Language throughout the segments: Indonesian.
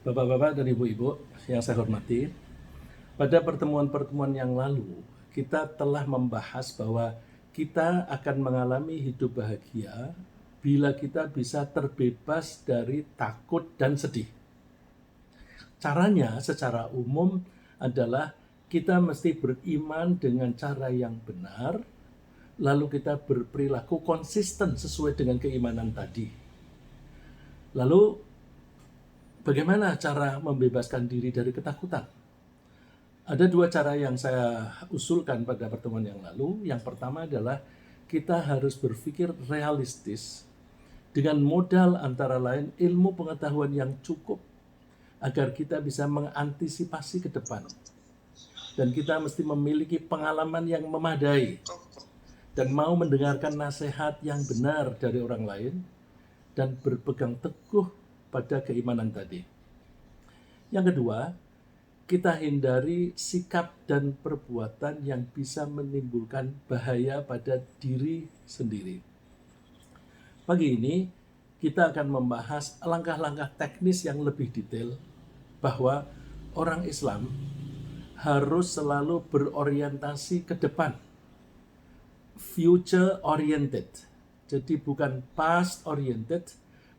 Bapak-bapak dan ibu-ibu yang saya hormati, pada pertemuan-pertemuan yang lalu kita telah membahas bahwa kita akan mengalami hidup bahagia bila kita bisa terbebas dari takut dan sedih. Caranya secara umum adalah kita mesti beriman dengan cara yang benar, lalu kita berperilaku konsisten sesuai dengan keimanan tadi. Lalu bagaimana cara membebaskan diri dari ketakutan? Ada dua cara yang saya usulkan pada pertemuan yang lalu. Yang pertama adalah kita harus berpikir realistis dengan modal antara lain ilmu pengetahuan yang cukup agar kita bisa mengantisipasi ke depan. Dan kita mesti memiliki pengalaman yang memadai dan mau mendengarkan nasihat yang benar dari orang lain dan berpegang teguh pada keimanan tadi. Yang kedua, kita hindari sikap dan perbuatan yang bisa menimbulkan bahaya pada diri sendiri. Pagi ini kita akan membahas langkah-langkah teknis yang lebih detail bahwa orang Islam harus selalu berorientasi ke depan, future oriented. Jadi bukan past oriented,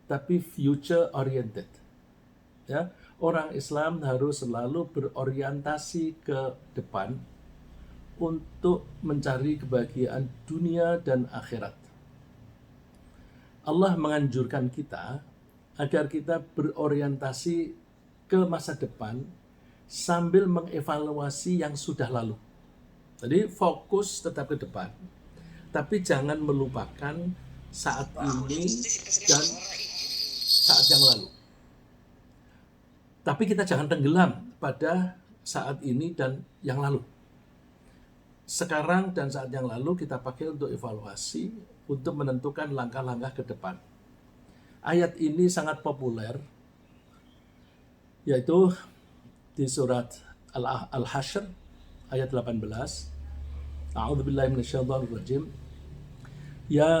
tapi future oriented. Ya, orang Islam harus selalu berorientasi ke depan untuk mencari kebahagiaan dunia dan akhirat. Allah menganjurkan kita agar kita berorientasi ke masa depan sambil mengevaluasi yang sudah lalu. Jadi fokus tetap ke depan, tapi jangan melupakan saat ini dan saat yang lalu. Tapi kita jangan tenggelam pada saat ini dan yang lalu. Sekarang dan saat yang lalu kita pakai untuk evaluasi, untuk menentukan langkah-langkah ke depan. Ayat ini sangat populer, yaitu di surat Al-Hasyr ayat 18. A'udzubillahi minasyaitonirrajim. Ya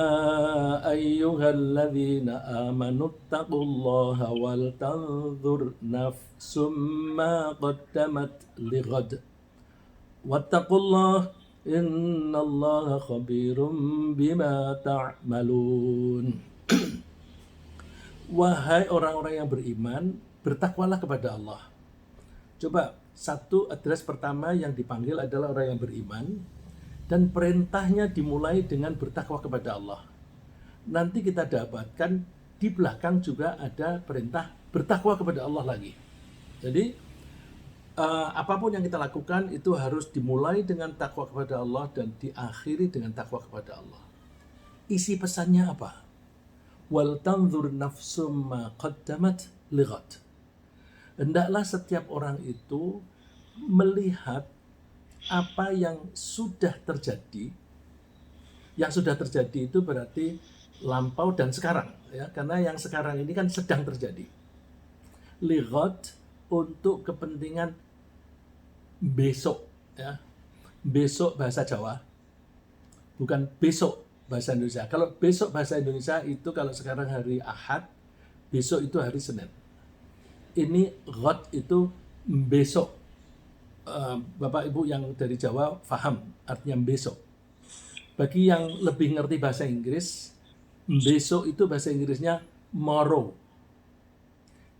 ayyuhalladzina amanu taqullaha wal tanzur nafsum ma qaddamat lighad. Wattaqullaha innallaha khabirum bima ta'malun. Wahai orang-orang yang beriman, bertakwalah kepada Allah. Coba, satu address pertama yang dipanggil adalah orang yang beriman, dan perintahnya dimulai dengan bertakwa kepada Allah. Nanti kita dapatkan di belakang juga ada perintah bertakwa kepada Allah lagi. Jadi apapun yang kita lakukan itu harus dimulai dengan takwa kepada Allah dan diakhiri dengan takwa kepada Allah. Isi pesannya apa? Wal tanzur nafsum ma qaddamat lighad. Hendaklah setiap orang itu melihat apa yang sudah terjadi. Yang sudah terjadi itu berarti lampau dan sekarang, ya, karena yang sekarang ini kan sedang terjadi. Lighad untuk kepentingan besok, ya. Besok bahasa Jawa, bukan besok bahasa Indonesia. Kalau besok bahasa Indonesia itu kalau sekarang hari Ahad, besok itu hari Senin. Ini ghad itu besok. Bapak Ibu yang dari Jawa paham artinya besok. Bagi yang lebih ngerti bahasa Inggris, besok itu bahasa Inggrisnya tomorrow.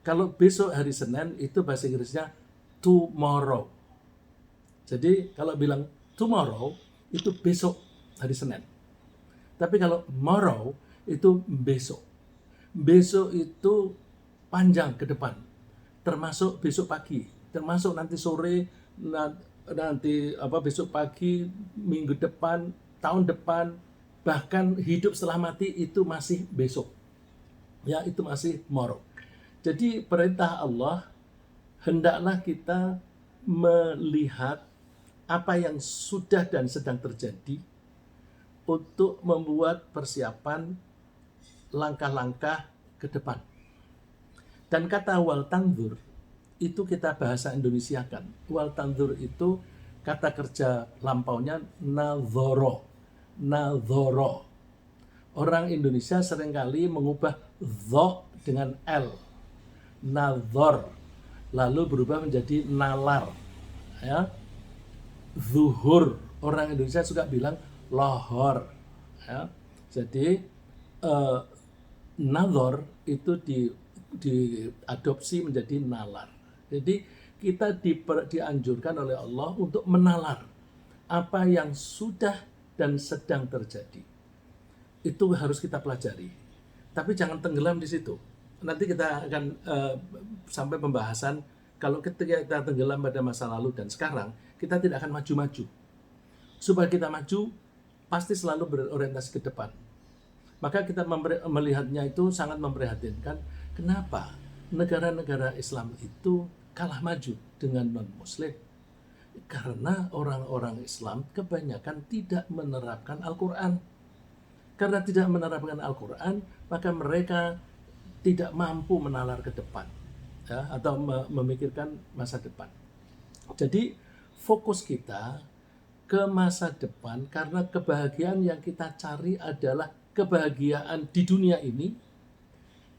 Kalau besok hari Senin itu bahasa Inggrisnya tomorrow. Jadi kalau bilang tomorrow itu besok hari Senin. Tapi kalau tomorrow itu besok. Besok itu panjang ke depan. Termasuk besok pagi, termasuk nanti sore, nanti besok pagi, minggu depan, tahun depan, bahkan hidup setelah mati itu masih besok. Ya, itu masih tomorrow. Jadi perintah Allah, hendaklah kita melihat apa yang sudah dan sedang terjadi untuk membuat persiapan langkah-langkah ke depan. Dan kata wal tanzur itu kita bahasa Indonesiakan. Wal tanzur itu kata kerja lampaunya nadhoro. Nadhoro. Orang Indonesia seringkali mengubah dho dengan L. Nadhor. lalu berubah menjadi nalar. Ya, zuhur, orang Indonesia suka bilang lohor. Ya, jadi nazar itu diadopsi menjadi nalar. Jadi kita dianjurkan oleh Allah untuk menalar apa yang sudah dan sedang terjadi. Itu harus kita pelajari. Tapi jangan tenggelam di situ. Nanti kita akan sampai pembahasan kalau ketika kita tenggelam pada masa lalu dan sekarang, kita tidak akan maju-maju. Supaya kita maju, pasti selalu berorientasi ke depan. Maka kita melihatnya itu sangat memprihatinkan. Kenapa negara-negara Islam itu kalah maju dengan non-Muslim? Karena orang-orang Islam kebanyakan tidak menerapkan Al-Quran. Karena tidak menerapkan Al-Quran, maka mereka tidak mampu menalar ke depan, ya, atau memikirkan masa depan. Jadi fokus kita ke masa depan, karena kebahagiaan yang kita cari adalah kebahagiaan di dunia ini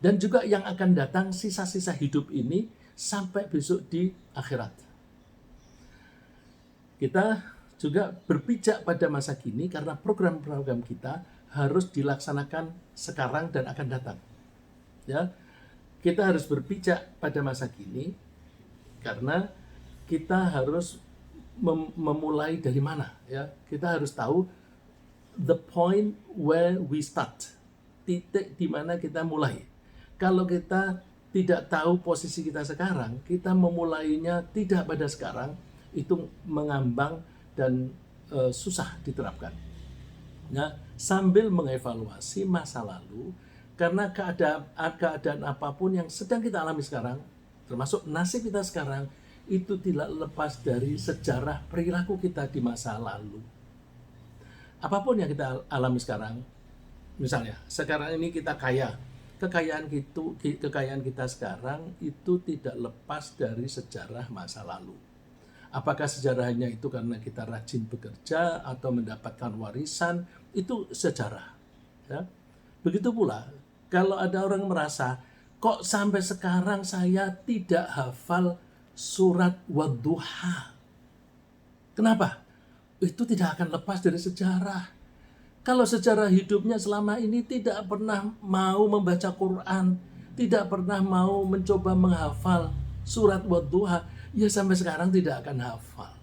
dan juga yang akan datang sisa-sisa hidup ini sampai besok di akhirat. Kita juga berpijak pada masa kini karena program-program kita harus dilaksanakan sekarang dan akan datang. Ya, kita harus berpijak pada masa kini karena kita harus memulai dari mana. Ya, kita harus tahu the point where we start, titik di mana kita mulai. Kalau kita tidak tahu posisi kita sekarang, kita memulainya tidak pada sekarang, itu mengambang dan susah diterapkan. Nah, sambil mengevaluasi masa lalu, karena keadaan apapun yang sedang kita alami sekarang, termasuk nasib kita sekarang, itu tidak lepas dari sejarah perilaku kita di masa lalu. Apapun yang kita alami sekarang, misalnya sekarang ini kita kaya, kekayaan kita sekarang itu tidak lepas dari sejarah masa lalu. Apakah sejarahnya itu karena kita rajin bekerja atau mendapatkan warisan, itu sejarah. Ya. Begitu pula, kalau ada orang merasa, kok sampai sekarang saya tidak hafal surat Wadduha. Kenapa? Itu tidak akan lepas dari sejarah. Kalau sejarah hidupnya selama ini tidak pernah mau membaca Quran, tidak pernah mau mencoba menghafal surat Wadduha, ya sampai sekarang tidak akan hafal.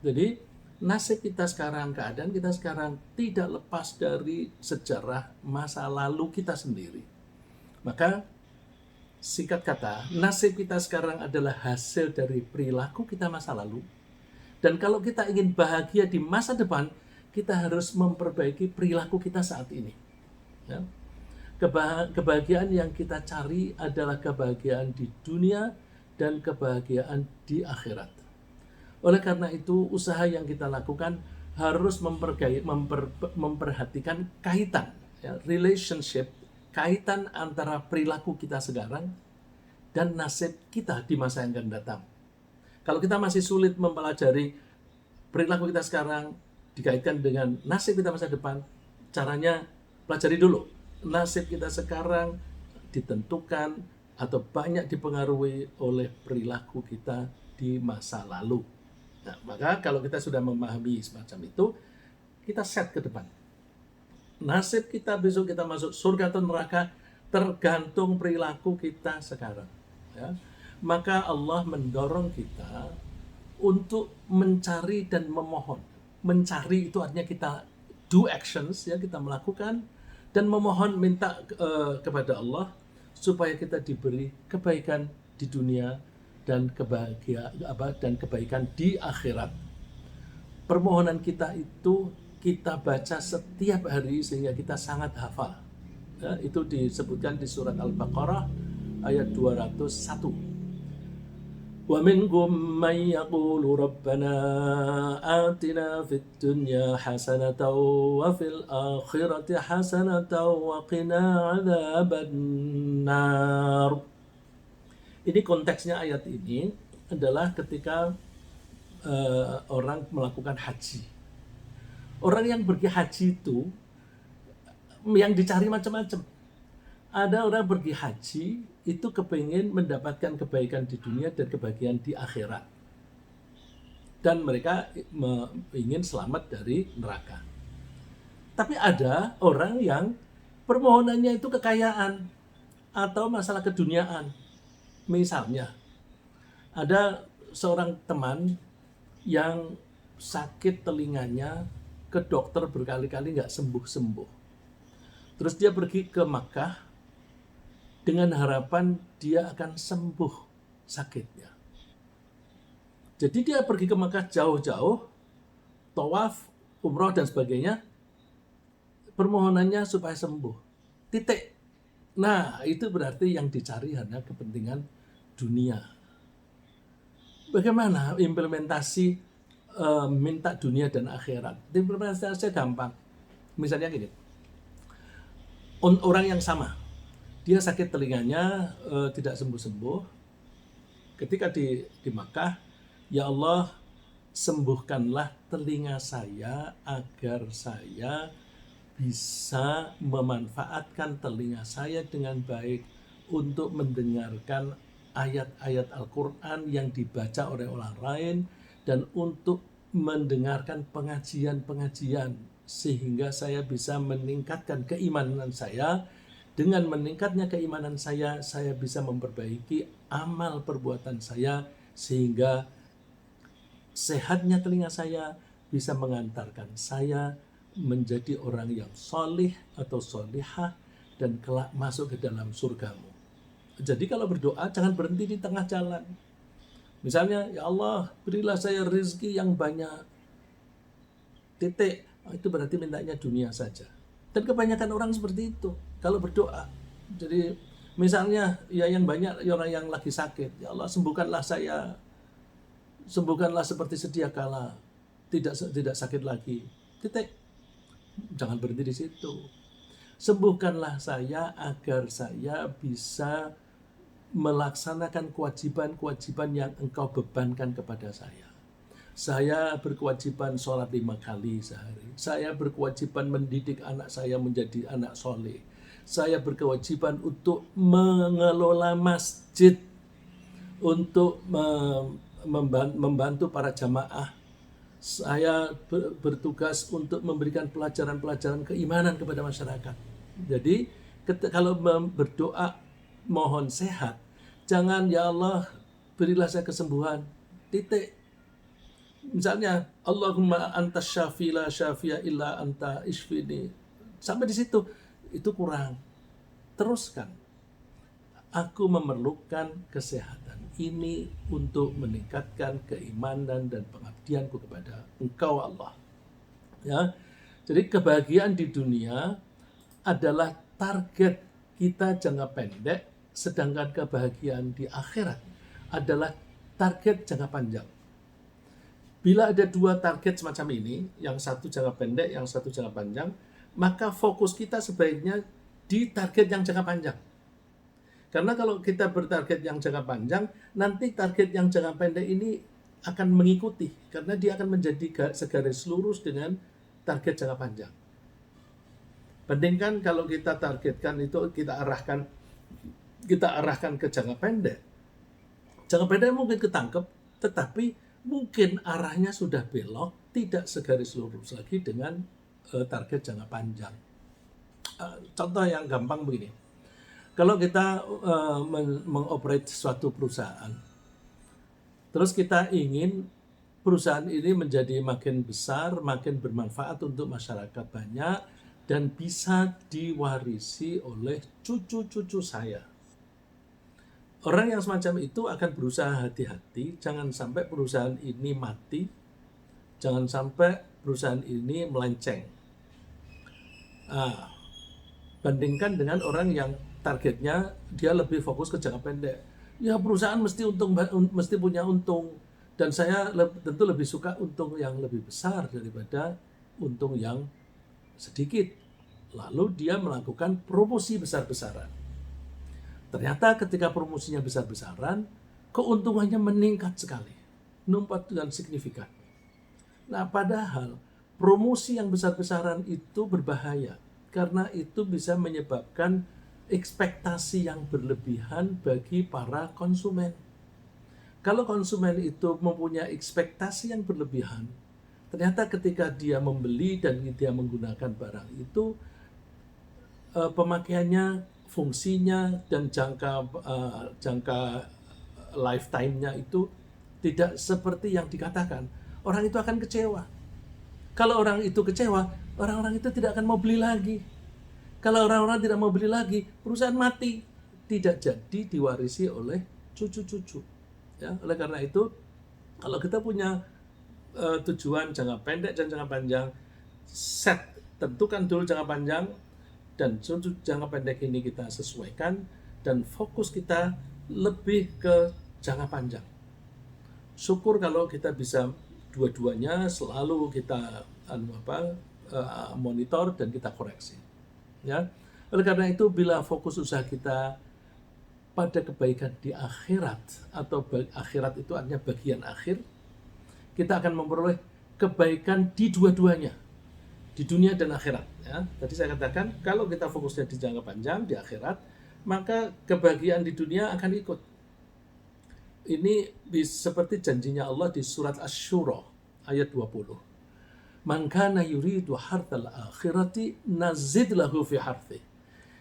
Jadi nasib kita sekarang, keadaan kita sekarang tidak lepas dari sejarah masa lalu kita sendiri. Maka singkat kata, nasib kita sekarang adalah hasil dari perilaku kita masa lalu. Dan kalau kita ingin bahagia di masa depan, kita harus memperbaiki perilaku kita saat ini. Ya. Kebahagiaan yang kita cari adalah kebahagiaan di dunia dan kebahagiaan di akhirat. Oleh karena itu, usaha yang kita lakukan harus memperhatikan kaitan, ya, relationship, kaitan antara perilaku kita sekarang dan nasib kita di masa yang akan datang. Kalau kita masih sulit mempelajari perilaku kita sekarang dikaitkan dengan nasib kita masa depan, caranya pelajari dulu. Nasib kita sekarang ditentukan atau banyak dipengaruhi oleh perilaku kita di masa lalu. Nah, maka kalau kita sudah memahami semacam itu, kita set ke depan. Nasib kita besok kita masuk surga atau neraka tergantung perilaku kita sekarang. Ya. Maka Allah mendorong kita untuk mencari dan memohon. Mencari itu artinya kita do actions, ya, kita melakukan, dan memohon minta kepada Allah supaya kita diberi kebaikan di dunia dan kebaikan di akhirat. Permohonan kita itu kita baca setiap hari sehingga kita sangat hafal. Ya, itu disebutkan di surat Al-Baqarah ayat 201. Wa minhum man yaqulu rabbana atina fid dunya hasanatan wa fil akhirati hasanatan wa qina adzabannar. Ini konteksnya ayat ini adalah ketika orang melakukan haji. Orang yang pergi haji itu yang dicari macam-macam. Ada orang pergi haji itu kepingin mendapatkan kebaikan di dunia dan kebahagiaan di akhirat. Dan mereka ingin selamat dari neraka. Tapi ada orang yang permohonannya itu kekayaan atau masalah keduniaan. Misalnya, ada seorang teman yang sakit telinganya, ke dokter berkali-kali nggak sembuh-sembuh. Terus dia pergi ke Makkah dengan harapan dia akan sembuh sakitnya. Jadi dia pergi ke Makkah jauh-jauh, tawaf, umroh dan sebagainya, permohonannya supaya sembuh. Titik. Nah, itu berarti yang dicari hanya kepentingan dunia. Bagaimana implementasi minta dunia dan akhirat? Implementasinya gampang. Misalnya gini, orang yang sama, dia sakit telinganya tidak sembuh-sembuh. Ketika di Makkah, ya Allah, sembuhkanlah telinga saya agar saya bisa memanfaatkan telinga saya dengan baik untuk mendengarkan ayat-ayat Al-Quran yang dibaca oleh orang lain dan untuk mendengarkan pengajian-pengajian sehingga saya bisa meningkatkan keimanan saya. Dengan meningkatnya keimanan saya bisa memperbaiki amal perbuatan saya sehingga sehatnya telinga saya bisa mengantarkan saya menjadi orang yang solih atau solihah dan kelak masuk ke dalam surgamu. Jadi kalau berdoa jangan berhenti di tengah jalan. Misalnya, ya Allah berilah saya rezeki yang banyak. Titik. Itu berarti mintanya dunia saja. Dan kebanyakan orang seperti itu kalau berdoa. Jadi misalnya ya yang banyak orang yang lagi sakit, ya Allah sembuhkanlah saya, sembuhkanlah seperti sedia kala, tidak sakit lagi. Titik. Jangan berhenti di situ. Sembuhkanlah saya agar saya bisa melaksanakan kewajiban-kewajiban yang Engkau bebankan kepada saya. Saya berkewajiban sholat 5 kali sehari. Saya berkewajiban mendidik anak saya menjadi anak soleh. Saya berkewajiban untuk mengelola masjid, untuk membantu para jamaah. Saya bertugas untuk memberikan pelajaran-pelajaran keimanan kepada masyarakat. Jadi kalau berdoa mohon sehat, jangan ya Allah berilah saya kesembuhan. Titik. Misalnya Allahumma antas syafi la syafi'a illa anta isfini. Sampai di situ itu kurang. Teruskan. Aku memerlukan kesehatan ini untuk meningkatkan keimanan dan pengabdianku kepada Engkau Allah. Ya. Jadi kebahagiaan di dunia adalah target kita jangka pendek, sedangkan kebahagiaan di akhirat adalah target jangka panjang. Bila ada dua target semacam ini, yang satu jangka pendek, yang satu jangka panjang, maka fokus kita sebaiknya di target yang jangka panjang. Karena kalau kita bertarget yang jangka panjang, nanti target yang jangka pendek ini akan mengikuti, karena dia akan menjadi segaris lurus dengan target jangka panjang. Bandingkan kalau kita targetkan itu, kita arahkan ke jangka pendek. Jangka pendek mungkin ketangkep, tetapi mungkin arahnya sudah belok, tidak segaris lurus lagi dengan target jangka panjang. Contoh yang gampang begini. Kalau kita mengoperate suatu perusahaan, terus kita ingin perusahaan ini menjadi makin besar, makin bermanfaat untuk masyarakat banyak, dan bisa diwarisi oleh cucu-cucu saya. Orang yang semacam itu akan berusaha hati-hati, jangan sampai perusahaan ini mati, jangan sampai perusahaan ini melenceng. Bandingkan dengan orang yang targetnya dia lebih fokus ke jangka pendek. Ya perusahaan mesti punya untung, dan saya tentu lebih suka untung yang lebih besar daripada untung yang sedikit. Lalu dia melakukan promosi besar-besaran. Ternyata ketika promosinya besar-besaran, keuntungannya meningkat sekali, numpat dan signifikan. Nah, padahal promosi yang besar-besaran itu berbahaya, karena itu bisa menyebabkan ekspektasi yang berlebihan bagi para konsumen. Kalau konsumen itu mempunyai ekspektasi yang berlebihan, ternyata ketika dia membeli dan dia menggunakan barang itu, pemakaiannya, fungsinya, dan jangka lifetime-nya itu tidak seperti yang dikatakan. Orang itu akan kecewa. Kalau orang itu kecewa, orang-orang itu tidak akan mau beli lagi. Kalau orang-orang tidak mau beli lagi, perusahaan mati. Tidak jadi diwarisi oleh cucu-cucu. Ya, oleh karena itu, kalau kita punya tujuan jangka pendek dan jangka panjang, tentukan dulu jangka panjang, dan jangka pendek ini kita sesuaikan, dan fokus kita lebih ke jangka panjang. Syukur kalau kita bisa dua-duanya, selalu kita monitor dan kita koreksi. Ya, oleh karena itu, bila fokus usaha kita pada kebaikan di akhirat, atau akhirat itu artinya bagian akhir, kita akan memperoleh kebaikan di dua-duanya, di dunia dan akhirat. Ya, tadi saya katakan kalau kita fokusnya di jangka panjang di akhirat, maka kebahagiaan di dunia akan ikut. Ini seperti janjinya Allah di surat Asy-Syura ayat 20. Man kana yuridu harthal akhirati nazid lahu fi harthi.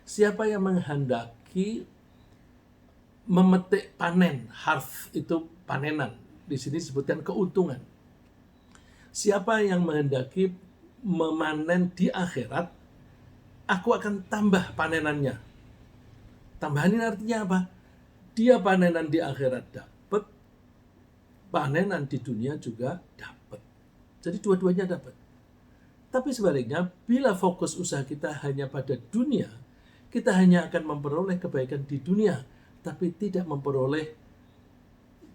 Siapa yang menghendaki memetik panen, harth itu panenan, di sini disebutkan keuntungan. Siapa yang menghendaki memanen di akhirat, aku akan tambah panenannya. Tambahan ini artinya apa? Dia panenan di akhirat dapat, panenan di dunia juga dapat. Jadi dua-duanya dapat. Tapi sebaliknya, bila fokus usaha kita hanya pada dunia, kita hanya akan memperoleh kebaikan di dunia, tapi tidak memperoleh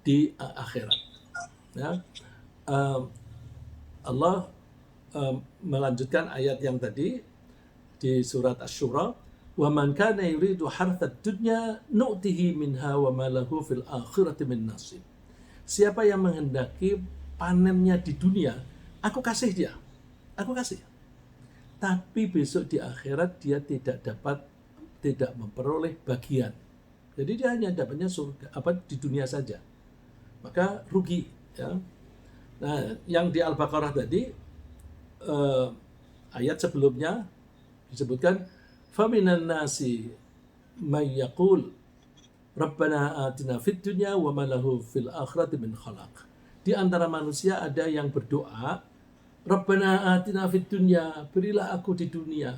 di akhirat. Ya. Allah melanjutkan ayat yang tadi di surat Asy-Syura, wa man kana yuridu harthad dunya nu'tihi minha wa ma lahu fil akhirati min nasib. Siapa yang menghendaki panennya di dunia, aku kasih dia. Aku kasih. Tapi besok di akhirat dia tidak memperoleh bagian. Jadi dia hanya dapatnya surga di dunia saja. Maka rugi, ya. Nah, yang di Al-Baqarah tadi ayat sebelumnya disebutkan faminan nasi may yaqul rabbana atina fid dunya wa ma lahu fil akhirati min khalaq. Di antara manusia ada yang berdoa, rabbana atina fid dunya, berilah aku di dunia.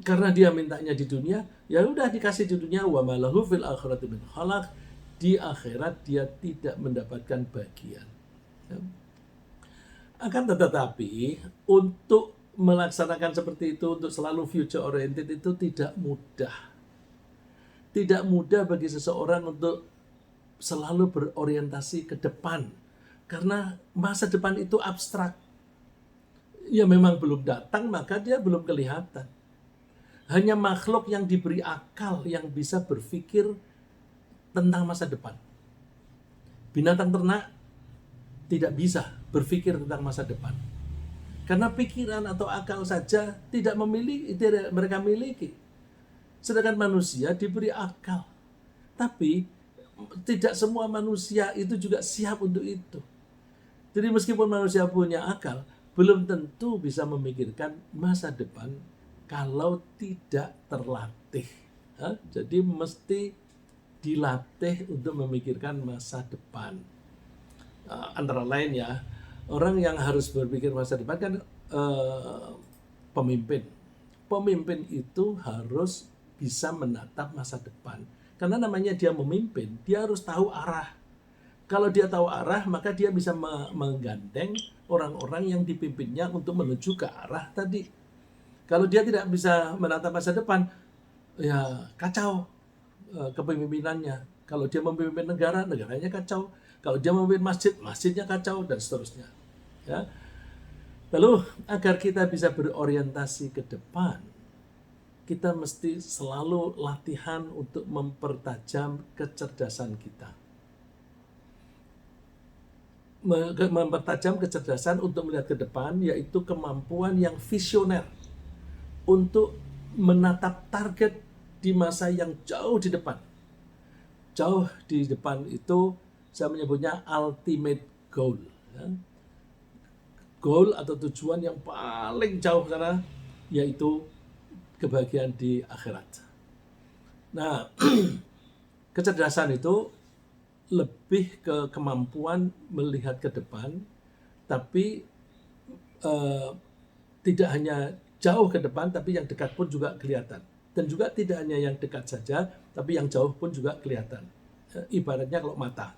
Karena dia mintanya di dunia, ya udah dikasih di dunia, wa ma lahu fil akhirati min khalaq. Di akhirat dia tidak mendapatkan bagian. Ya. Akan tetapi untuk melaksanakan seperti itu, untuk selalu future oriented itu tidak mudah. Tidak mudah bagi seseorang untuk selalu berorientasi ke depan. Karena masa depan itu abstrak. Ya memang belum datang, maka dia belum kelihatan. Hanya makhluk yang diberi akal yang bisa berpikir tentang masa depan. Binatang ternak tidak bisa berpikir tentang masa depan. Karena pikiran atau akal saja tidak mereka miliki. Sedangkan manusia diberi akal. Tapi tidak semua manusia itu juga siap untuk itu. Jadi meskipun manusia punya akal, belum tentu bisa memikirkan masa depan kalau tidak terlatih. Jadi mesti dilatih untuk memikirkan masa depan. Antara lain ya, orang yang harus berpikir masa depan kan pemimpin. Pemimpin itu harus bisa menatap masa depan. Karena namanya dia memimpin, dia harus tahu arah. Kalau dia tahu arah, maka dia bisa menggandeng orang-orang yang dipimpinnya untuk menuju ke arah tadi. Kalau dia tidak bisa menatap masa depan, ya kacau kepemimpinannya. Kalau dia memimpin negara, negaranya kacau. Kalau dia memimpin masjid, masjidnya kacau, dan seterusnya. Ya. Lalu agar kita bisa berorientasi ke depan, kita mesti selalu latihan untuk mempertajam kecerdasan kita. Mempertajam kecerdasan untuk melihat ke depan, yaitu kemampuan yang visioner untuk menatap target di masa yang jauh di depan. Jauh di depan itu saya menyebutnya ultimate goal. Ya. Goal atau tujuan yang paling jauh sana, yaitu kebahagiaan di akhirat. Nah, kecerdasan itu lebih ke kemampuan melihat ke depan, tapi tidak hanya jauh ke depan, tapi yang dekat pun juga kelihatan. Dan juga tidak hanya yang dekat saja, tapi yang jauh pun juga kelihatan. Ibaratnya kalau mata.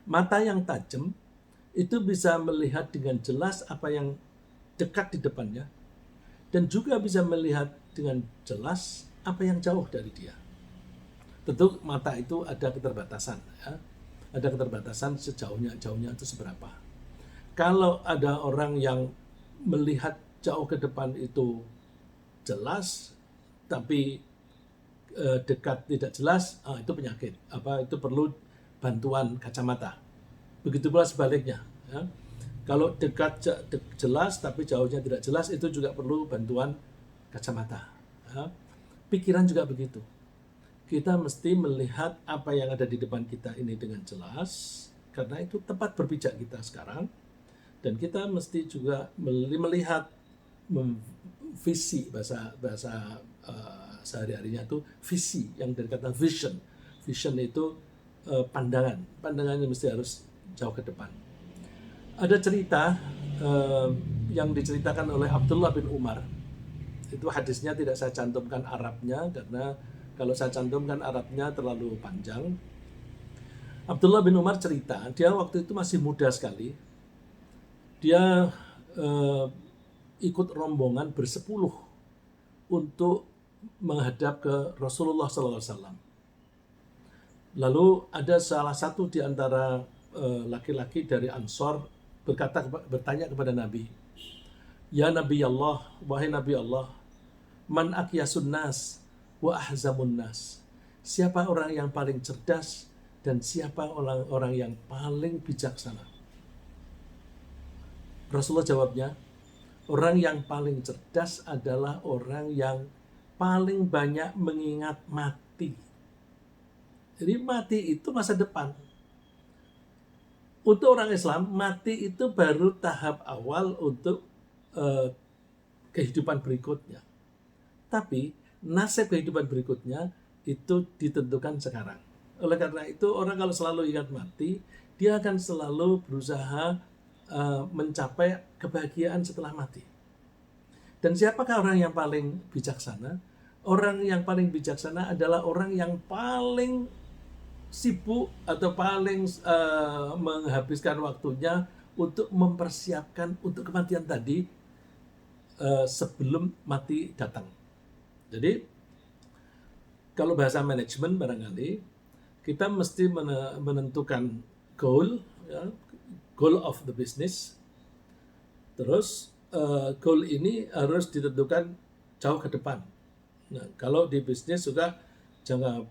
Mata yang tajam itu bisa melihat dengan jelas apa yang dekat di depannya, dan juga bisa melihat dengan jelas apa yang jauh dari dia. Tentu mata itu ada keterbatasan, ya. Ada keterbatasan sejauhnya itu seberapa. Kalau ada orang yang melihat jauh ke depan itu jelas, tapi dekat tidak jelas, itu penyakit. Itu perlu bantuan kacamata. Begitu pula sebaliknya. Ya. Kalau dekat jelas, tapi jauhnya tidak jelas, itu juga perlu bantuan kacamata. Ya. Pikiran juga begitu. Kita mesti melihat apa yang ada di depan kita ini dengan jelas, karena itu tempat berpijak kita sekarang. Dan kita mesti juga melihat visi, bahasa sehari-harinya itu visi, yang dari kata vision. Vision itu pandangannya mesti harus jauh ke depan. Ada cerita yang diceritakan oleh Abdullah bin Umar. Itu hadisnya tidak saya cantumkan Arabnya, karena kalau saya cantumkan Arabnya terlalu panjang. Abdullah bin Umar cerita, dia waktu itu masih muda sekali. Dia ikut rombongan bersepuluh untuk menghadap ke Rasulullah SAW. Lalu ada salah satu di antara laki-laki dari Ansor bertanya kepada Nabi, "Ya Nabi Allah, wahai Nabi Allah, man akyasun nas wa ahzamun nas?" Siapa orang yang paling cerdas dan siapa orang yang paling bijaksana? Rasulullah jawabnya, orang yang paling cerdas adalah orang yang paling banyak mengingat mati. Jadi mati itu masa depan. Untuk orang Islam, mati itu baru tahap awal untuk kehidupan berikutnya. Tapi nasib kehidupan berikutnya itu ditentukan sekarang. Oleh karena itu, orang kalau selalu ingat mati, dia akan selalu berusaha mencapai kebahagiaan setelah mati. Dan siapakah orang yang paling bijaksana? Orang yang paling bijaksana adalah orang yang paling sibuk atau paling menghabiskan waktunya untuk mempersiapkan untuk kematian tadi sebelum mati datang. Jadi kalau bahasa manajemen barangkali kita mesti menentukan goal, ya, goal of the business. Terus goal ini harus ditentukan jauh ke depan. Nah, kalau di bisnis juga jangka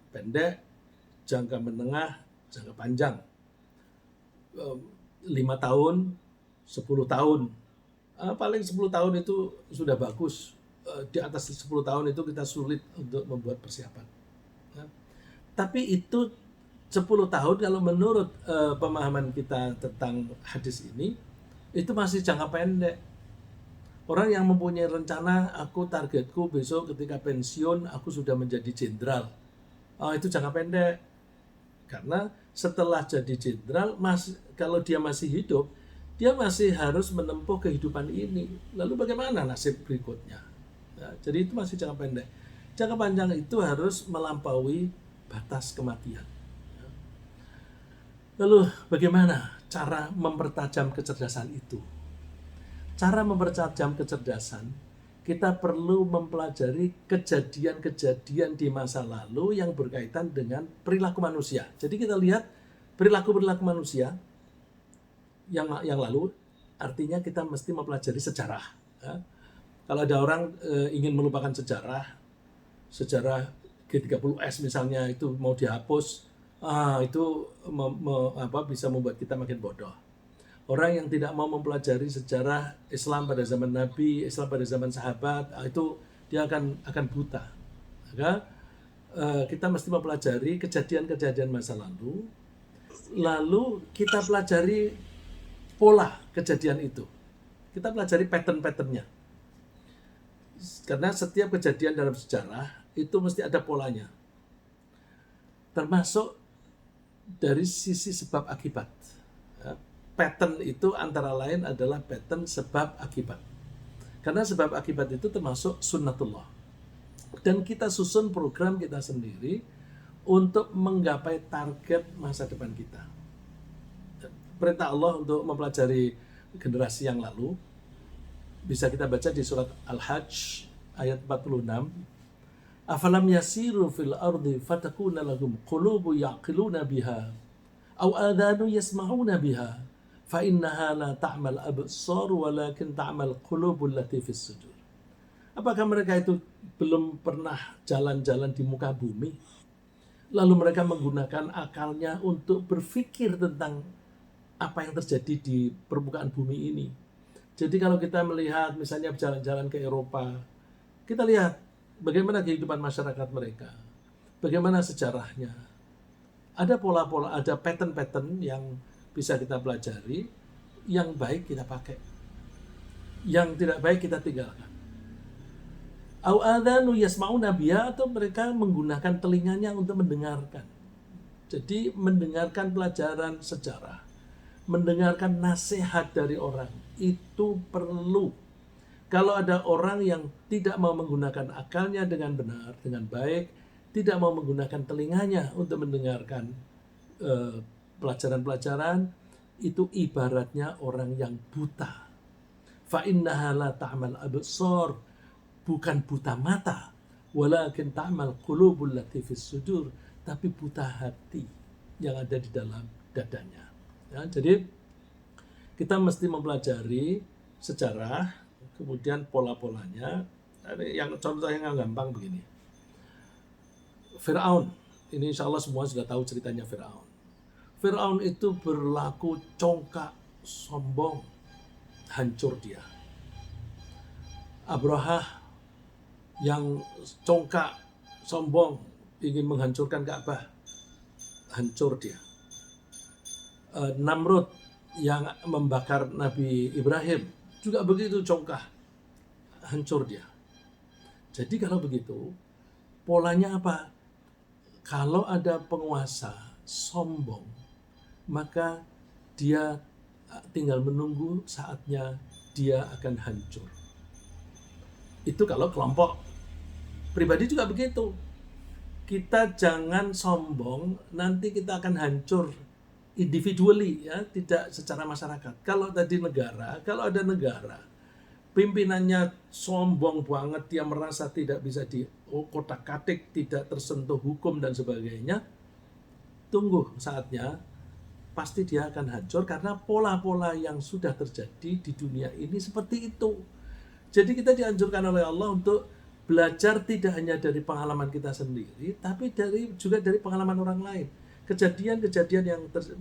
pendek, jangka menengah, jangka panjang. 5 tahun, 10 tahun. Paling 10 tahun itu sudah bagus. Di atas 10 tahun itu kita sulit untuk membuat persiapan. Nah, tapi itu 10 tahun kalau menurut pemahaman kita tentang hadis ini, itu masih jangka pendek. Orang yang mempunyai rencana, aku targetku besok ketika pensiun, aku sudah menjadi jenderal. Itu jangka pendek. Karena setelah jadi jenderal, kalau dia masih hidup, dia masih harus menempuh kehidupan ini. Lalu bagaimana nasib berikutnya? Nah, jadi itu masih jangka pendek. Jangka panjang itu harus melampaui batas kematian. Lalu bagaimana cara mempertajam kecerdasan itu? Cara mempertajam kecerdasan, kita perlu mempelajari kejadian-kejadian di masa lalu yang berkaitan dengan perilaku manusia. Jadi kita lihat perilaku-perilaku manusia yang lalu, artinya kita mesti mempelajari sejarah. Ya. Kalau ada orang ingin melupakan sejarah G30S misalnya itu mau dihapus, itu bisa membuat kita makin bodoh. Orang yang tidak mau mempelajari sejarah Islam pada zaman Nabi, Islam pada zaman sahabat, itu dia akan buta. Maka kita mesti mempelajari kejadian-kejadian masa lalu kita pelajari pola kejadian itu. Kita pelajari pattern-patternnya. Karena setiap kejadian dalam sejarah itu mesti ada polanya. Termasuk dari sisi sebab akibat. Pattern itu antara lain adalah pattern sebab akibat. Karena sebab akibat itu termasuk sunnatullah. Dan kita susun program kita sendiri untuk menggapai target masa depan kita. Perintah Allah untuk mempelajari generasi yang lalu bisa kita baca di surat Al-Hajj ayat 46. Afalam yasiru fil ardi fatakuna lahum qulubu yaqiluna biha aw adhanu yasma'una biha fa innaha la ta'mal absar walakin ta'mal qulubul lati fis sudur. Apakah mereka itu belum pernah jalan-jalan di muka bumi? Lalu mereka menggunakan akalnya untuk berpikir tentang apa yang terjadi di permukaan bumi ini. Jadi kalau kita melihat misalnya jalan-jalan ke Eropa, kita lihat bagaimana kehidupan masyarakat mereka, bagaimana sejarahnya. Ada pola-pola, ada pattern-pattern yang bisa kita pelajari, yang baik kita pakai, yang tidak baik kita tinggalkan. Au adzanu yasma'una biha, atau mereka menggunakan telinganya untuk mendengarkan. Jadi mendengarkan pelajaran sejarah, mendengarkan nasihat dari orang, itu perlu. Kalau ada orang yang tidak mau menggunakan akalnya dengan benar, dengan baik, tidak mau menggunakan telinganya untuk mendengarkan pelajaran-pelajaran, itu ibaratnya orang yang buta. Fa innaha la ta'mal absar, bukan buta mata, walakin ta'mal qulubul lati fis sudur, tapi buta hati yang ada di dalam dadanya. Ya, jadi kita mesti mempelajari sejarah, kemudian pola-polanya. Yang contoh yang gampang begini. Fir'aun, ini insya Allah semua sudah tahu ceritanya Fir'aun. Fir'aun itu berlaku congkak, sombong, hancur dia. Abrahah yang congkak, sombong, ingin menghancurkan Ka'bah, hancur dia. Namrud yang membakar Nabi Ibrahim juga begitu congkak, hancur dia. Jadi kalau begitu, polanya apa? Kalau ada penguasa sombong, maka dia tinggal menunggu saatnya dia akan hancur. Itu kalau kelompok. Pribadi juga begitu. Kita jangan sombong, nanti kita akan hancur individually, ya, tidak secara masyarakat. Kalau tadi negara, kalau ada negara pimpinannya sombong banget, dia merasa tidak bisa dikotak-katik, tidak tersentuh hukum dan sebagainya, tunggu saatnya, pasti dia akan hancur karena pola-pola yang sudah terjadi di dunia ini seperti itu. Jadi kita dianjurkan oleh Allah untuk belajar tidak hanya dari pengalaman kita sendiri, tapi juga dari pengalaman orang lain. Kejadian-kejadian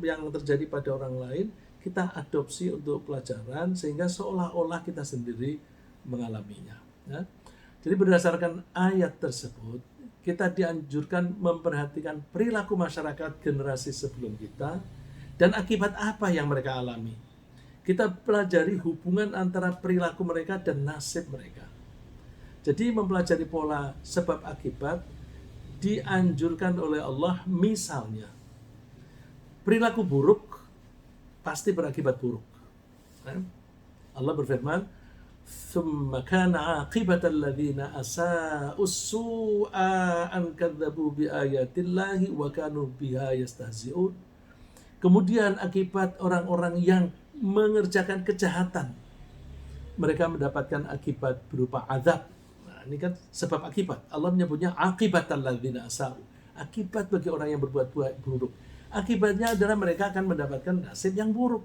yang terjadi pada orang lain, kita adopsi untuk pelajaran sehingga seolah-olah kita sendiri mengalaminya. Ya. Jadi berdasarkan ayat tersebut, kita dianjurkan memperhatikan perilaku masyarakat generasi sebelum kita dan akibat apa yang mereka alami. Kita pelajari hubungan antara perilaku mereka dan nasib mereka. Jadi mempelajari pola sebab akibat dianjurkan oleh Allah. Misalnya, perilaku buruk pasti berakibat buruk. Allah berfirman, "Tsumma kana 'aqibatal ladzina asa'us su'a an kadzdzabu bi ayatillahi wa kanu biha yastahzi'un." Kemudian akibat orang-orang yang mengerjakan kejahatan, mereka mendapatkan akibat berupa azab. Nah, ini kan sebab akibat. Allah menyebutnya aqibatal ladzina asa'u. Akibat bagi orang yang berbuat buruk. Akibatnya adalah mereka akan mendapatkan nasib yang buruk.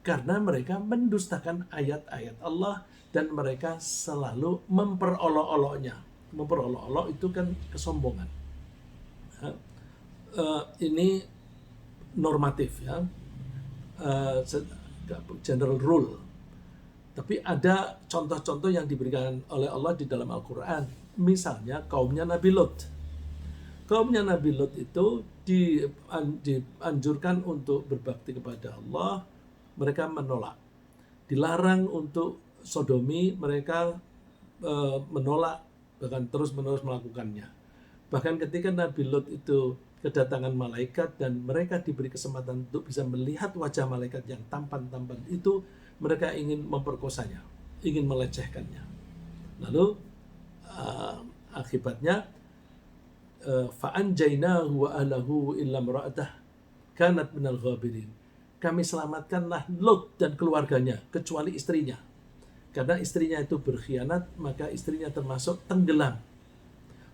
Karena mereka mendustakan ayat-ayat Allah dan mereka selalu memperolok-oloknya. Memperolok-olok itu kan kesombongan. Ini normatif, ya, general rule. Tapi ada contoh-contoh yang diberikan oleh Allah di dalam Al-Quran. Misalnya kaumnya Nabi Lot. Kaumnya Nabi Lot itu dianjurkan untuk berbakti kepada Allah, mereka menolak. Dilarang untuk sodomi, mereka menolak, bahkan terus-menerus melakukannya. Bahkan ketika Nabi Lot itu kedatangan malaikat dan mereka diberi kesempatan untuk bisa melihat wajah malaikat yang tampan-tampan itu, mereka ingin memperkosanya, ingin melecehkannya. Lalu akibatnya fa'anjainahu wa ahlahu illa imra'atah kanat minal ghabirin. Kami selamatkanlah Lot dan keluarganya kecuali istrinya. Karena istrinya itu berkhianat, maka istrinya termasuk tenggelam.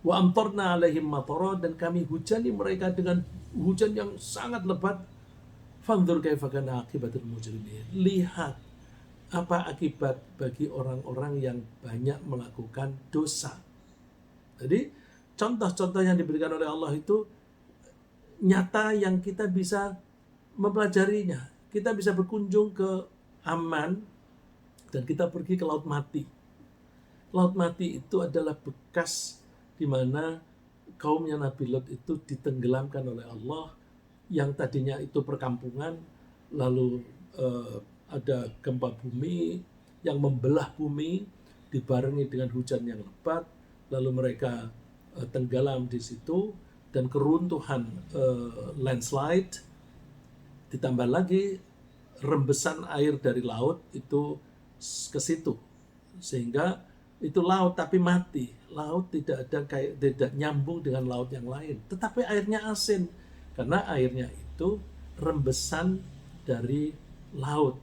Wa amtarna alaihim matara, dan kami hujani mereka dengan hujan yang sangat lebat. Fanzur kaifa kana aqibatul mujrimin. Lihat apa akibat bagi orang-orang yang banyak melakukan dosa. Jadi contoh-contoh yang diberikan oleh Allah itu nyata yang kita bisa mempelajarinya. Kita bisa berkunjung ke Aman dan kita pergi ke Laut Mati. Laut Mati itu adalah bekas di mana kaumnya Nabi Lot itu ditenggelamkan oleh Allah, yang tadinya itu perkampungan, lalu ada gempa bumi yang membelah bumi dibarengi dengan hujan yang lebat, lalu mereka tenggelam di situ, dan keruntuhan landslide, ditambah lagi rembesan air dari laut itu ke situ, sehingga itu laut tapi mati. Laut tidak nyambung dengan laut yang lain, tetapi airnya asin karena airnya itu rembesan dari laut.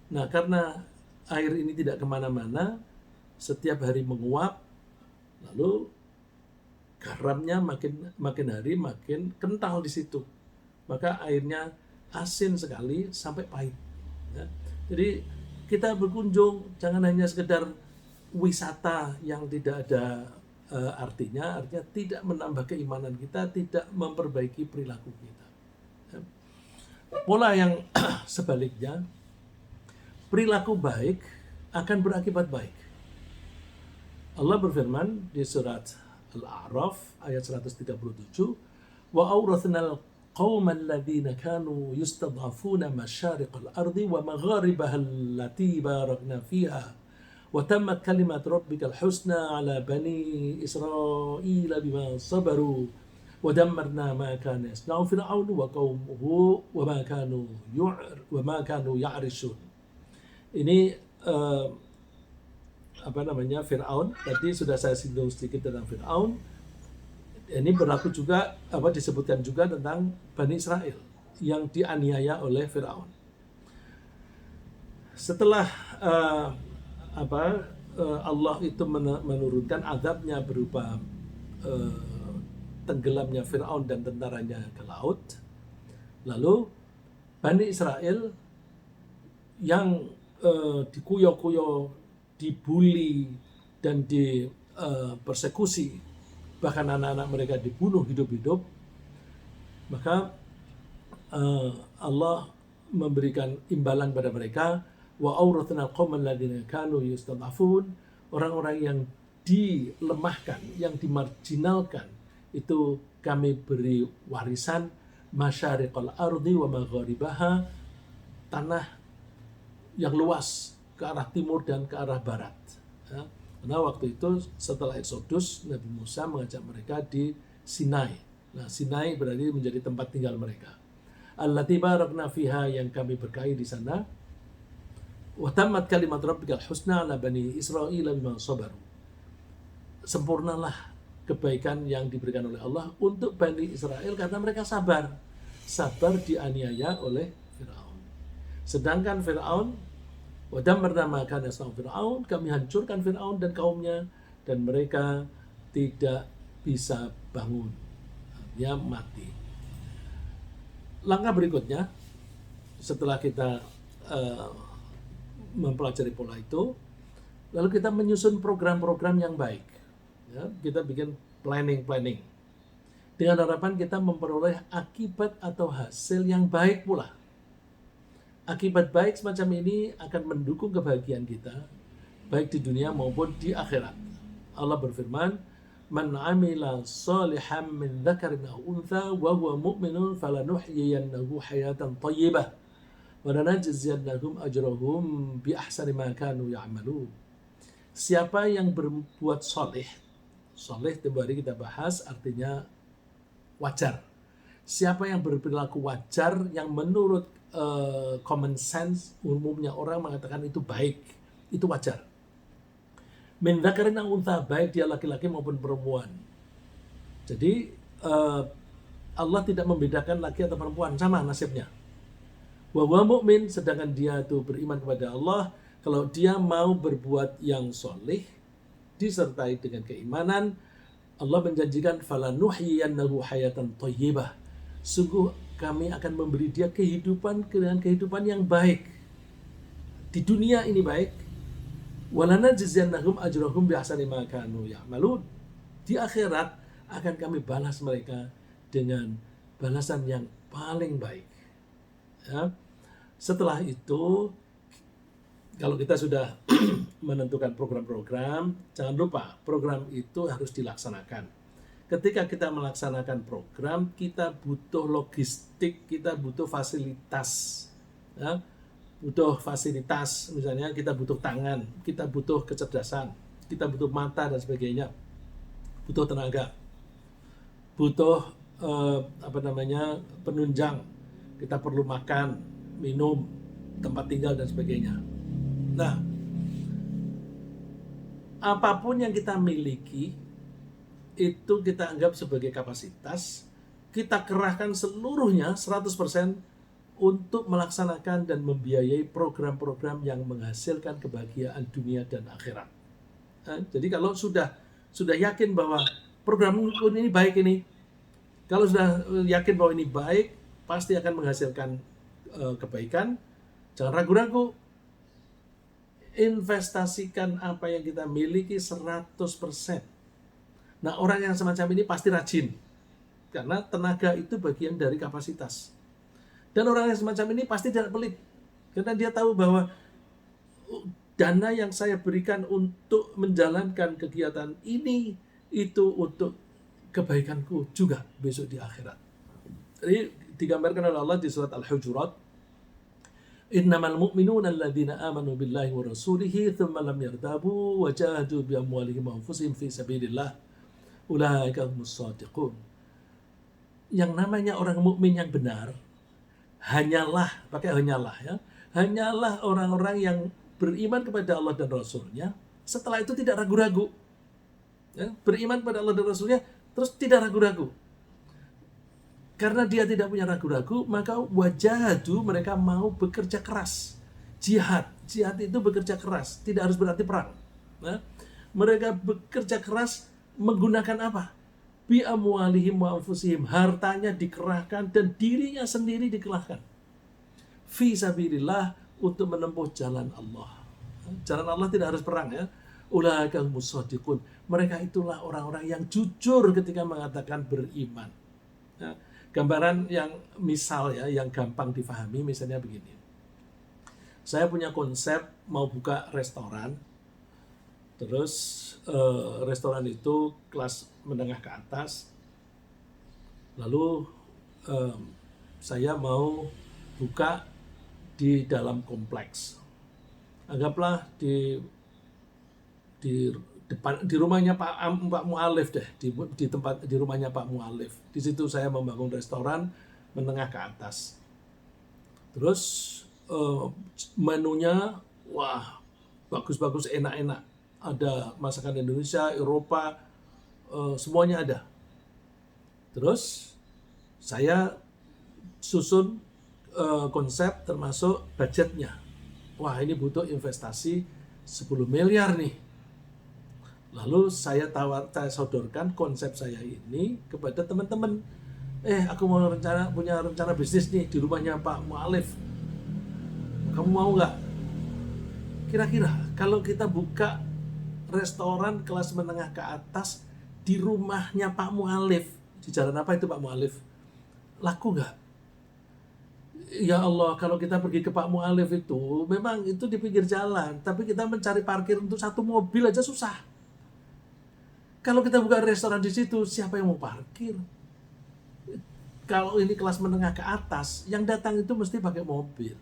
Nah, karena air ini tidak kemana-mana, setiap hari menguap, lalu garamnya makin hari makin kental di situ, maka airnya asin sekali sampai pahit. Ya. Jadi kita berkunjung jangan hanya sekedar wisata yang tidak ada artinya tidak menambah keimanan kita, tidak memperbaiki perilaku kita. Ya. Pola yang sebaliknya, perilaku baik akan berakibat baik. Allah berfirman di surat Al-A'raf ayat 137, wa awrathnal qauman ladzina kanu yustad'afuna masyariqal ardi wa magharibaha allati barakna fiha wa tammat kalimat rabbikal husna ala bani Israila bima sabaru wa dammarna ma kana yasna'u fir'aun wa qaumuhu wa ma kanu ya'rishun. Ini Fir'aun. Tadi sudah saya singgung sedikit tentang Fir'aun. Ini berlaku juga disebutkan juga tentang Bani Israel yang dianiaya oleh Fir'aun. Setelah Allah itu menurunkan azabnya berupa tenggelamnya Fir'aun dan tentaranya ke laut, lalu Bani Israel yang dikuyo-kuyo, dibully dan dipersekusi, bahkan anak-anak mereka dibunuh hidup-hidup, maka Allah memberikan imbalan pada mereka, wa awrathna qauman ladzina kanu yustad'afun, orang-orang yang dilemahkan, yang dimarginalkan, itu kami beri warisan masyariqal ardi wa magharibaha, tanah yang luas ke arah timur dan ke arah barat. Ya. Karena waktu itu setelah Exodus, Nabi Musa mengajak mereka di Sinai. Nah, Sinai berarti menjadi tempat tinggal mereka. Allati barakna fiha, yang kami berkahi di sana. Wa tammat kalimat rabbikal husna ala bani Israila bima sabaru. Sempurnalah kebaikan yang diberikan oleh Allah untuk Bani Israel karena mereka sabar. Sabar dianiaya oleh Fir'aun. Sedangkan Fir'aun, wa dammarna ma kana yasna'u Fir'aun, kami hancurkan Fir'aun dan kaumnya, dan mereka tidak bisa bangun. Dia mati. Langkah berikutnya, setelah kita mempelajari pola itu, lalu kita menyusun program-program yang baik. Ya, kita bikin planning dengan harapan kita memperoleh akibat atau hasil yang baik pula. Akibat baik semacam ini akan mendukung kebahagiaan kita, baik di dunia maupun di akhirat. Allah berfirman, Man 'amila shalihan min dzakarin aw untha wa huwa mu'minun falanuhyiyannahu hayatan thayyibah wa lanajziyannahum ajrahum bi ahsani ma kanu ya'malun. Siapa yang berbuat soleh, soleh tempoh hari kita bahas artinya wajar. Siapa yang berperilaku wajar, yang menurut common sense umumnya orang mengatakan itu baik, itu wajar. Min dzakarin aw untha, baik dia laki-laki maupun perempuan. Jadi Allah tidak membedakan laki atau perempuan, sama nasibnya. Wa huwa mu'min, sedangkan dia itu beriman kepada Allah. Kalau dia mau berbuat yang soleh disertai dengan keimanan, Allah menjanjikan falanuhyiyannahu hayatan thayyibah. Sungguh kami akan memberi dia kehidupan dengan kehidupan yang baik. Di dunia ini baik. Walanajziyannahum ajrahum biahsani ma kanu ya'malun. Di akhirat akan kami balas mereka dengan balasan yang paling baik. Ya. Setelah itu, kalau kita sudah menentukan program-program, jangan lupa program itu harus dilaksanakan. Ketika kita melaksanakan program, kita butuh logistik, kita butuh fasilitas. Ya. Butuh fasilitas, misalnya kita butuh tangan, kita butuh kecerdasan, kita butuh mata dan sebagainya, butuh tenaga, butuh penunjang, kita perlu makan, minum, tempat tinggal dan sebagainya. Nah, apapun yang kita miliki itu kita anggap sebagai kapasitas, kita kerahkan seluruhnya 100% untuk melaksanakan dan membiayai program-program yang menghasilkan kebahagiaan dunia dan akhirat. Nah, jadi kalau sudah yakin bahwa program ini baik ini, kalau sudah yakin bahwa ini baik, pasti akan menghasilkan kebaikan, jangan ragu-ragu. Investasikan apa yang kita miliki 100%. Nah, orang yang semacam ini pasti rajin, karena tenaga itu bagian dari kapasitas. Dan orang yang semacam ini pasti tidak pelit, karena dia tahu bahwa dana yang saya berikan untuk menjalankan kegiatan ini, itu untuk kebaikanku juga besok di akhirat. Jadi digambarkan oleh Allah di surat Al-Hujurat, innamal mu'minuna alladzina amanu billahi wa rasulihi thumma lam yartabu wa jahadu bi amwalihim wa anfusihim fi sabilillah ulaika humus shadiqun. Yang namanya orang mukmin yang benar hanyalah orang-orang yang beriman kepada Allah dan Rasulnya, setelah itu tidak ragu-ragu. Ya, beriman kepada Allah dan Rasulnya terus tidak ragu-ragu. Karena dia tidak punya ragu-ragu, maka wajahadu, mereka mau bekerja keras. Jihad itu bekerja keras, tidak harus berarti perang. Nah, mereka bekerja keras menggunakan apa? Bi amwalihim wa anfusihim, hartanya dikerahkan dan dirinya sendiri dikerahkan. Fi sabilillah, untuk menempuh jalan Allah. Jalan Allah tidak harus perang, ya. Ulaika humus shadiqun. Mereka itulah orang-orang yang jujur ketika mengatakan beriman. Ya. Gambaran yang misal, ya, yang gampang difahami, misalnya begini. Saya punya konsep mau buka restoran, terus restoran itu kelas menengah ke atas, lalu saya mau buka di dalam kompleks. Anggaplah di depan, di rumahnya Pak Mu'alif deh, di rumahnya Pak Mu'alif. Di situ saya membangun restoran menengah ke atas. Terus menunya wah, bagus-bagus, enak-enak. Ada masakan Indonesia, Eropa, semuanya ada. Terus saya susun konsep termasuk budgetnya. Wah, ini butuh investasi 10 miliar nih. Lalu saya sodorkan konsep saya ini kepada teman-teman. Aku mau punya rencana bisnis nih di rumahnya Pak Mu'alif. Kamu mau nggak? Kira-kira kalau kita buka restoran kelas menengah ke atas di rumahnya Pak Mu'alif, di jalan apa itu Pak Mu'alif, laku nggak? Ya Allah, kalau kita pergi ke Pak Mu'alif itu, memang itu di pinggir jalan, tapi kita mencari parkir untuk satu mobil aja susah. Kalau kita buka restoran di situ, siapa yang mau parkir? Kalau ini kelas menengah ke atas, yang datang itu mesti pakai mobil.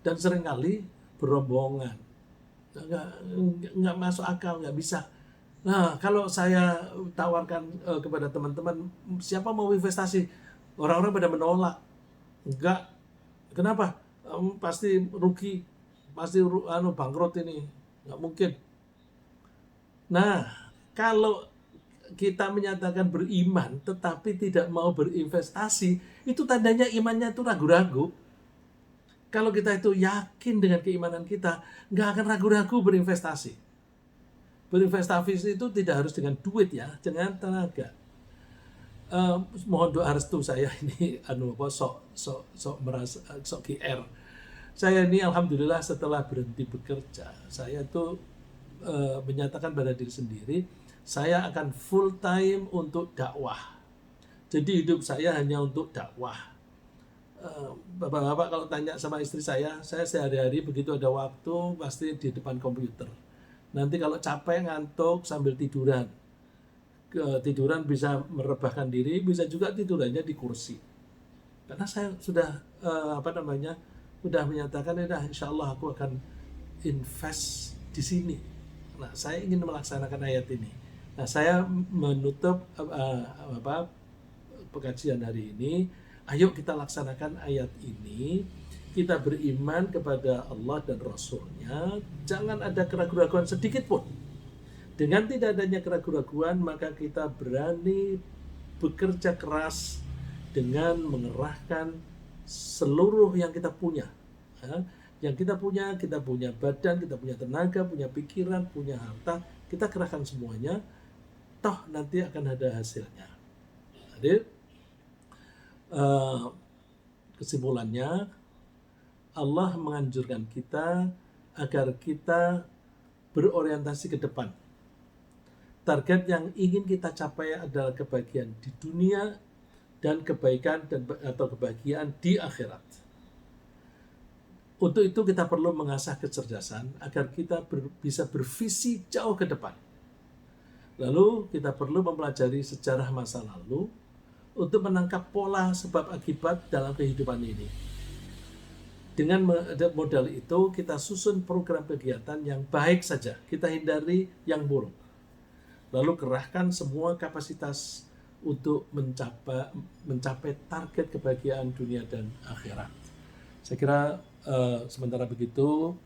Dan seringkali berombongan. Nggak masuk akal, nggak bisa. Nah, kalau saya tawarkan kepada teman-teman, siapa mau investasi? Orang-orang pada menolak. Enggak. Kenapa? Pasti rugi, pasti bangkrut ini. Nggak mungkin. Nah, kalau kita menyatakan beriman tetapi tidak mau berinvestasi, itu tandanya imannya itu ragu-ragu. Kalau kita itu yakin dengan keimanan kita, nggak akan ragu-ragu berinvestasi. Berinvestasi itu tidak harus dengan duit ya, dengan tenaga. Mohon doa restu saya ini sok merasa sok GR. Saya ini alhamdulillah setelah berhenti bekerja, saya itu menyatakan pada diri sendiri, saya akan full time untuk dakwah. Jadi hidup saya hanya untuk dakwah. Bapak-bapak kalau tanya sama istri saya sehari-hari begitu ada waktu pasti di depan komputer. Nanti kalau capek ngantuk sambil tiduran. Tiduran bisa merebahkan diri, bisa juga tidurannya di kursi. Karena saya sudah sudah menyatakan ya insya Allah aku akan invest di sini. Nah, saya ingin melaksanakan ayat ini. Nah, saya menutup pengajian hari ini. Ayo kita laksanakan ayat ini. Kita beriman kepada Allah dan Rasul-Nya. Jangan ada keraguan-keraguan sedikit pun. Dengan tidak adanya keraguan-keraguan, maka kita berani bekerja keras dengan mengerahkan seluruh yang kita punya. Yang kita punya badan, kita punya tenaga, punya pikiran, punya harta, kita kerahkan semuanya, toh nanti akan ada hasilnya. Jadi kesimpulannya, Allah menganjurkan kita agar kita berorientasi ke depan. Target yang ingin kita capai adalah kebahagiaan di dunia dan kebaikan atau kebahagiaan di akhirat. Untuk itu kita perlu mengasah kecerdasan agar kita bisa bervisi jauh ke depan. Lalu kita perlu mempelajari sejarah masa lalu untuk menangkap pola sebab akibat dalam kehidupan ini. Dengan modal itu kita susun program kegiatan yang baik saja, kita hindari yang buruk. Lalu kerahkan semua kapasitas untuk mencapai target kebahagiaan dunia dan akhirat. Saya kira sementara begitu